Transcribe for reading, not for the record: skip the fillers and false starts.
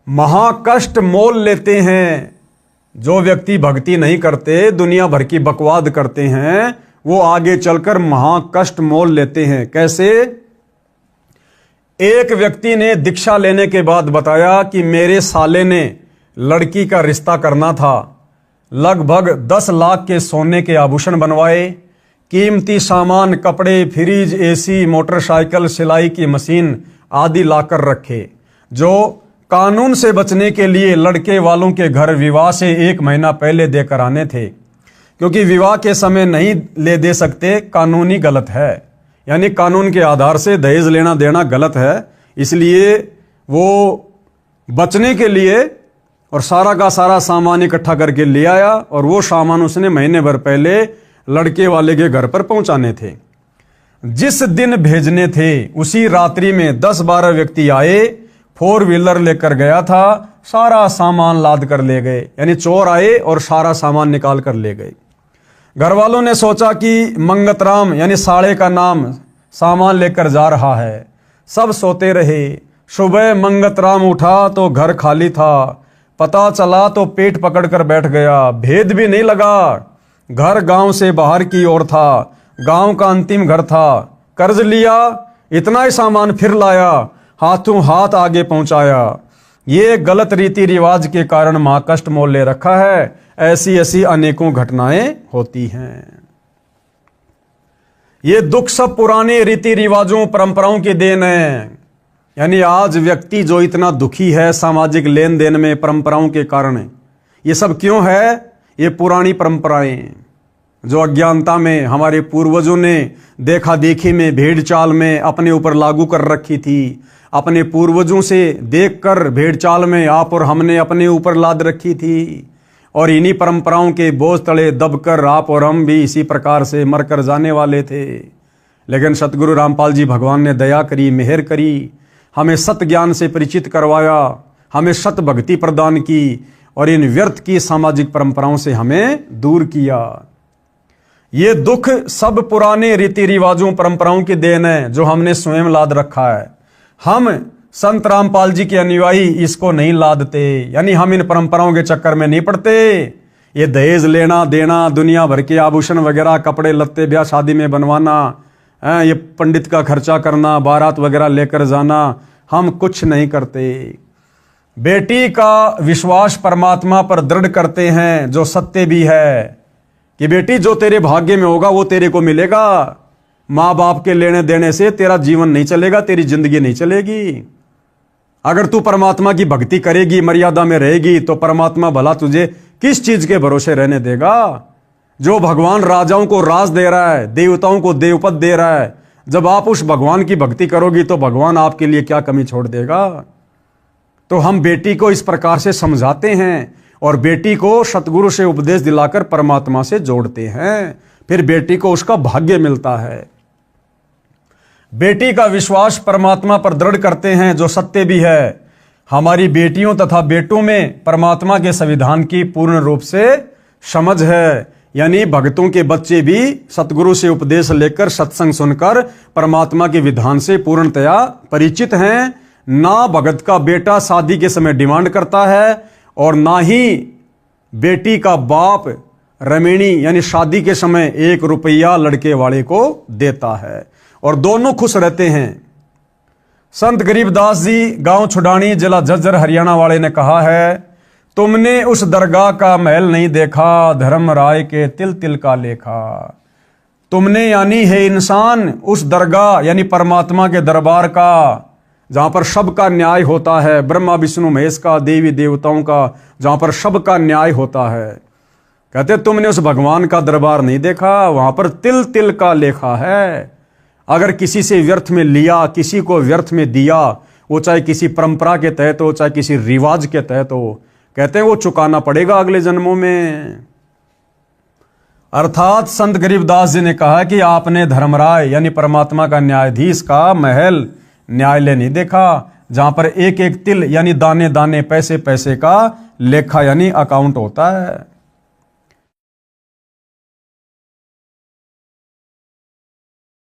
महाकष्ट मोल लेते हैं। जो व्यक्ति भक्ति नहीं करते, दुनिया भर की बकवाद करते हैं, वो आगे चलकर महाकष्ट मोल लेते हैं। कैसे? एक व्यक्ति ने दीक्षा लेने के बाद बताया कि मेरे साले ने लड़की का रिश्ता करना था, लगभग 10 लाख के सोने के आभूषण बनवाए, कीमती सामान, कपड़े, फ्रिज, एसी, मोटरसाइकिल, सिलाई की मशीन आदि लाकर रखे, जो कानून से बचने के लिए लड़के वालों के घर विवाह से 1 महीना पहले देकर आने थे, क्योंकि विवाह के समय नहीं ले दे सकते, कानूनी गलत है। यानी कानून के आधार से दहेज लेना देना गलत है, इसलिए वो बचने के लिए और सारा का सारा सामान इकट्ठा करके ले आया, और वो सामान उसने महीने भर पहले लड़के वाले के घर पर पहुंचाने थे। जिस दिन भेजने थे उसी रात्रि में 10-12 व्यक्ति आए, 4 व्हीलर लेकर गया था, सारा सामान लाद कर ले गए। यानी चोर आए और सारा सामान निकाल कर ले गए। घर वालों ने सोचा कि मंगतराम यानी साले का नाम सामान लेकर जा रहा है। सब सोते रहे। सुबह मंगतराम उठा तो घर खाली था। पता चला तो पेट पकड़कर बैठ गया। भेद भी नहीं लगा। घर गांव से बाहर की ओर था, गांव का अंतिम घर था। कर्ज लिया, इतना ही सामान फिर लाया, हाथों हाथ आगे पहुंचाया। ये गलत रीति रिवाज के कारण महाकष्ट मोल ले रखा है। ऐसी ऐसी अनेकों घटनाएं होती हैं। ये दुख सब पुराने रीति रिवाजों परंपराओं की देन है। यानी आज व्यक्ति जो इतना दुखी है सामाजिक लेन देन में परंपराओं के कारण, ये सब क्यों है? ये पुरानी परंपराएं जो अज्ञानता में हमारे पूर्वजों ने देखा देखी में, भेड़ चाल में अपने ऊपर लागू कर रखी थी। अपने पूर्वजों से देखकर भेड़ चाल में आप और हमने अपने ऊपर लाद रखी थी, और इन्हीं परंपराओं के बोझ तले दबकर आप और हम भी इसी प्रकार से मरकर जाने वाले थे। लेकिन सतगुरु रामपाल जी भगवान ने दया करी, मेहर करी, हमें सत ज्ञान से परिचित करवाया, हमें सत भक्ति प्रदान की, और इन व्यर्थ की सामाजिक परंपराओं से हमें दूर किया। ये दुख सब पुराने रीति रिवाजों परंपराओं की देन है जो हमने स्वयं लाद रखा है। हम संत रामपाल जी के अनुयायी इसको नहीं लादते। यानी हम इन परंपराओं के चक्कर में नहीं पड़ते। ये दहेज लेना देना, दुनिया भर के आभूषण वगैरह, कपड़े लत्ते ब्याह शादी में बनवाना, ये पंडित का खर्चा करना, बारात वगैरह लेकर जाना, हम कुछ नहीं करते। बेटी का विश्वास परमात्मा पर दृढ़ करते हैं, जो सत्य भी है कि बेटी जो तेरे भाग्य में होगा वो तेरे को मिलेगा। माँ बाप के लेने देने से तेरा जीवन नहीं चलेगा, तेरी जिंदगी नहीं चलेगी। अगर तू परमात्मा की भक्ति करेगी, मर्यादा में रहेगी, तो परमात्मा भला तुझे किस चीज के भरोसे रहने देगा? जो भगवान राजाओं को राज दे रहा है, देवताओं को देवपद दे रहा है, जब आप उस भगवान की भक्ति करोगी तो भगवान आपके लिए क्या कमी छोड़ देगा? तो हम बेटी को इस प्रकार से समझाते हैं और बेटी को सतगुरु से उपदेश दिलाकर परमात्मा से जोड़ते हैं। फिर बेटी को उसका भाग्य मिलता है। बेटी का विश्वास परमात्मा पर दृढ़ करते हैं, जो सत्य भी है। हमारी बेटियों तथा बेटों में परमात्मा के संविधान की पूर्ण रूप से समझ है। यानी भक्तों के बच्चे भी सतगुरु से उपदेश लेकर, सत्संग सुनकर परमात्मा के विधान से पूर्णतया परिचित हैं। ना भगत का बेटा शादी के समय डिमांड करता है, और ना ही बेटी का बाप रमणी यानी शादी के समय 1 रुपया लड़के वाले को देता है, और दोनों खुश रहते हैं। संत गरीबदास जी गांव छुडानी जिला झज्जर हरियाणा वाले ने कहा है, तुमने उस दरगाह का महल नहीं देखा, धर्म राय के तिल तिल का लेखा। तुमने यानी है इंसान उस दरगाह यानी परमात्मा के दरबार का, जहां पर सबका न्याय होता है, ब्रह्मा विष्णु महेश का, देवी देवताओं का, जहां पर सबका न्याय होता है। कहते तुमने उस भगवान का दरबार नहीं देखा, वहां पर तिल तिल का लेखा है। अगर किसी से व्यर्थ में लिया, किसी को व्यर्थ में दिया, वो चाहे किसी परंपरा के तहत हो, चाहे किसी रिवाज के तहत हो, कहते हैं वो चुकाना पड़ेगा अगले जन्मों में। अर्थात संत गरीबदास जी ने कहा कि आपने धर्मराय यानी परमात्मा का न्यायाधीश का महल, न्यायालय नहीं देखा, जहां पर एक एक तिल यानी दाने दाने, पैसे पैसे का लेखा यानी अकाउंट होता है।